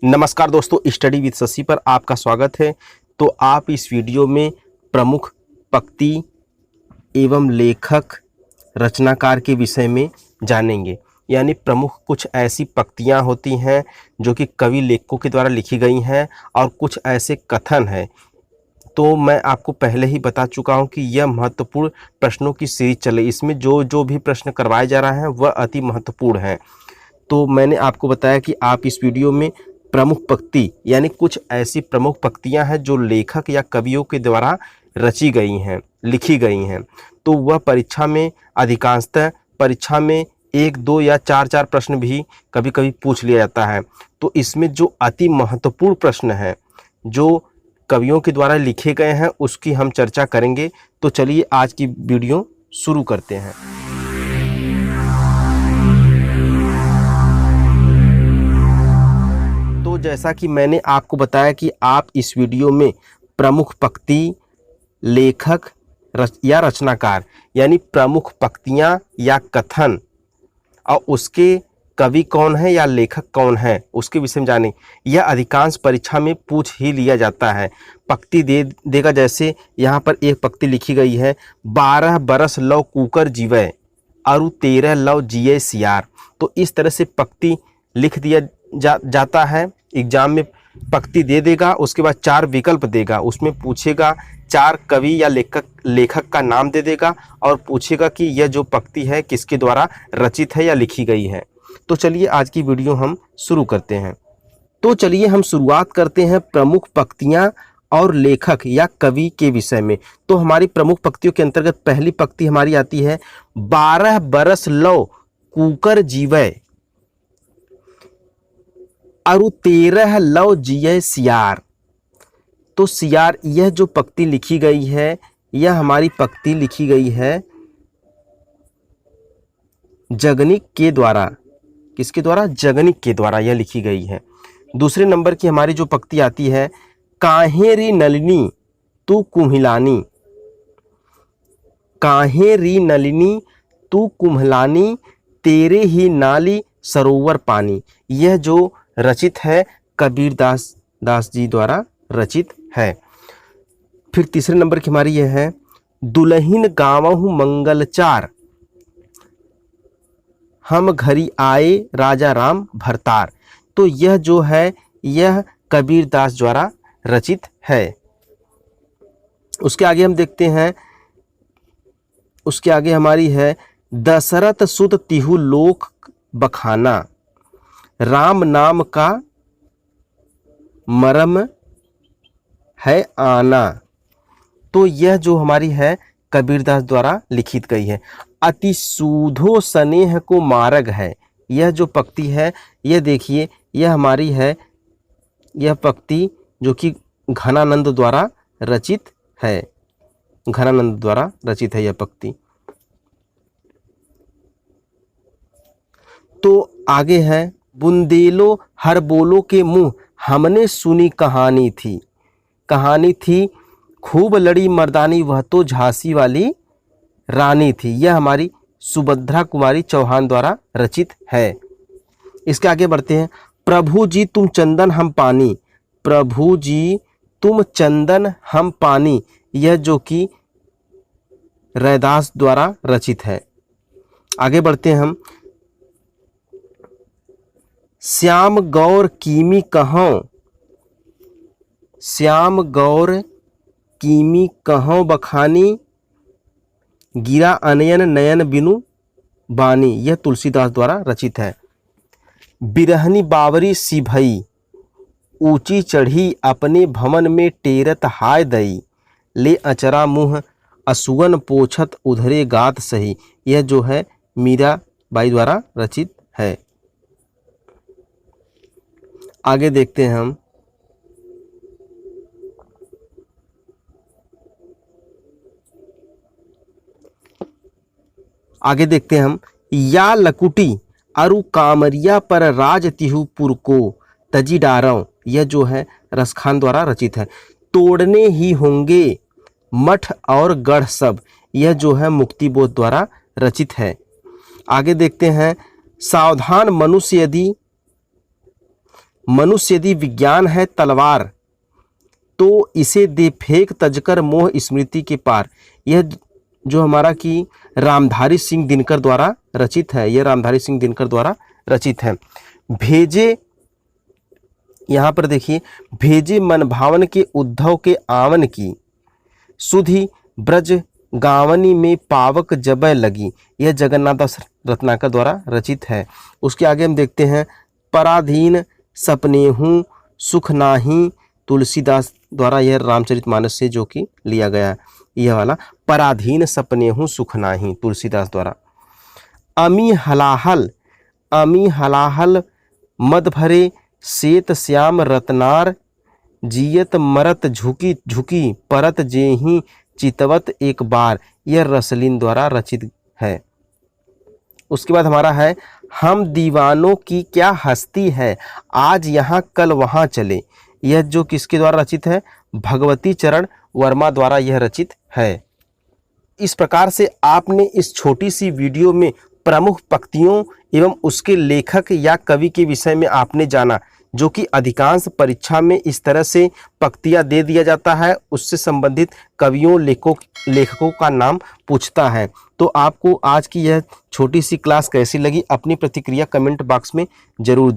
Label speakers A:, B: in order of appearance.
A: नमस्कार दोस्तों, study with Shashi पर आपका स्वागत है। तो आप इस वीडियो में प्रमुख पंक्ति एवं लेखक रचनाकार के विषय में जानेंगे। यानी प्रमुख कुछ ऐसी पंक्तियां होती हैं जो कि कवि लेखकों के द्वारा लिखी गई हैं और कुछ ऐसे कथन हैं। तो मैं आपको पहले ही बता चुका हूं कि यह महत्वपूर्ण प्रश्नों की सीरीज चले, इसमें जो भी प्रश्न करवाए जा रहे हैं वह अति महत्वपूर्ण है। तो मैंने आपको बताया कि आप इस वीडियो में प्रमुख पंक्ति यानी कुछ ऐसी प्रमुख पंक्तियां हैं जो लेखक या कवियों के द्वारा रची गई हैं, लिखी गई हैं। तो वह परीक्षा में अधिकांशतः परीक्षा में 1, 2 या 4 प्रश्न भी कभी कभी पूछ लिया जाता है। तो इसमें जो अति महत्वपूर्ण प्रश्न है जो कवियों के द्वारा लिखे गए हैं उसकी हम चर्चा करेंगे। तो चलिए आज की वीडियो शुरू करते हैं। तो जैसा कि मैंने आपको बताया कि आप इस वीडियो में प्रमुख पंक्ति, लेखक या रचनाकार यानी प्रमुख पंक्तियां या कथन और उसके कवि कौन है या लेखक कौन है उसके विषय में जाने। यह अधिकांश परीक्षा में पूछ ही लिया जाता है। पंक्ति देगा, जैसे यहाँ पर एक पंक्ति लिखी गई है, 12 बरस लव कुकर जीवे अरु 13 लव जिये सियार। तो इस तरह से पंक्ति लिख दिया जाता है। एग्जाम में पंक्ति दे देगा, उसके बाद 4 विकल्प देगा, उसमें पूछेगा 4 कवि या लेखक का नाम दे देगा और पूछेगा कि यह जो पंक्ति है किसके द्वारा रचित है या लिखी गई है। तो चलिए आज की वीडियो हम शुरू करते हैं। तो चलिए हम शुरुआत करते हैं प्रमुख पंक्तियां और लेखक या कवि के विषय में। तो हमारी प्रमुख पंक्तियों के अंतर्गत पहली पंक्ति हमारी आती है, 12 बरस लव कुकर जीवे अरु 13 लव जिये सियार। तो सियार, यह जो पंक्ति लिखी गई है यह हमारी पंक्ति लिखी गई है जगनिक के द्वारा। किसके द्वारा? जगनिक के द्वारा यह लिखी गई है। दूसरे नंबर की हमारी जो पंक्ति आती है, काहे री नलिनी तू कुम्हिलानी, काहे री नलिनी तू कुम्हिलानी तेरे ही नाली सरोवर पानी। यह जो रचित है कबीर दास जी द्वारा रचित है। फिर तीसरे नंबर की हमारी यह है, दुल्हिन गावहु मंगलचार हम घरी आए राजा राम भरतार। तो यह जो है यह कबीर दास द्वारा रचित है। उसके आगे हम देखते हैं, उसके आगे हमारी है, दशरथ सुत तिहु लोक बखाना राम नाम का मरम है आना। तो यह जो हमारी है कबीरदास द्वारा लिखित गई है। अति सूधो स्नेह को मार्ग है, यह जो पंक्ति है यह देखिए यह हमारी है, यह पंक्ति जो कि घनानंद द्वारा रचित है। घनानंद द्वारा रचित है यह पंक्ति। तो आगे है, बुंदेलो हर बोलो के मुंह हमने सुनी कहानी थी, कहानी थी खूब लड़ी मर्दानी वह तो झांसी वाली रानी थी। यह हमारी सुभद्रा कुमारी चौहान द्वारा रचित है। इसके आगे बढ़ते हैं, प्रभु जी तुम चंदन हम पानी, प्रभु जी तुम चंदन हम पानी। यह जो कि रैदास द्वारा रचित है। आगे बढ़ते हैं हम, श्याम गौर कीमी कहों, श्याम गौर कीमी कहों बखानी गिरा अनयन नयन बिनु बानी। यह तुलसीदास द्वारा रचित है। बिरहनी बावरी सी भई ऊंची चढ़ी अपने भवन में टेरत हाय दई ले अचरा मुँह असुवन पोछत उधरे गात सही। यह जो है मीरा बाई द्वारा रचित है। आगे देखते हैं हम, आगे देखते हैं हम, या लकुटी अरु कामरिया पर राज तिहुपुर को तजी डारों। यह जो है रसखान द्वारा रचित है। तोड़ने ही होंगे मठ और गढ़ सब। यह जो है मुक्तिबोध द्वारा रचित है। आगे देखते हैं, सावधान मनुष्य यदि मनुष्य यदि विज्ञान है तलवार, तो इसे दे फेंक तजकर मोह स्मृति के पार। यह जो हमारा कि रामधारी सिंह दिनकर द्वारा रचित है, यह रामधारी सिंह दिनकर द्वारा रचित है। भेजे, यहाँ पर देखिए, भेजे मन भावन के उद्धव के आवन की, सुधि ब्रज गावनी में पावक जबै लगी। यह जगन्नाथ दास रत्नाकर द्वारा रचित है। उसके आगे हम देखते हैं, पराधीन सपनेहूँ सुख नाही, तुलसीदास द्वारा, यह रामचरितमानस से जो कि लिया गया है, यह वाला पराधीन सपनेहूँ सुख नाही, तुलसीदास द्वारा। अमी हलाहल मद भरे सेत श्याम रत्नार, जियत मरत झुकी झुकी परत जेही चितवत एक बार। यह रसलीन द्वारा रचित है। उसके बाद हमारा है, हम दीवानों की क्या हस्ती है, आज यहाँ कल वहाँ चले। यह जो किसके द्वारा रचित है, भगवती चरण वर्मा द्वारा यह रचित है। इस प्रकार से आपने इस छोटी सी वीडियो में प्रमुख पंक्तियों एवं उसके लेखक या कवि के विषय में आपने जाना, जो कि अधिकांश परीक्षा में इस तरह से पंक्तियां दे दिया जाता है, उससे संबंधित कवियों लेखकों का नाम पूछता है। तो आपको आज की यह छोटी सी क्लास कैसी लगी, अपनी प्रतिक्रिया कमेंट बॉक्स में जरूर दीजिए।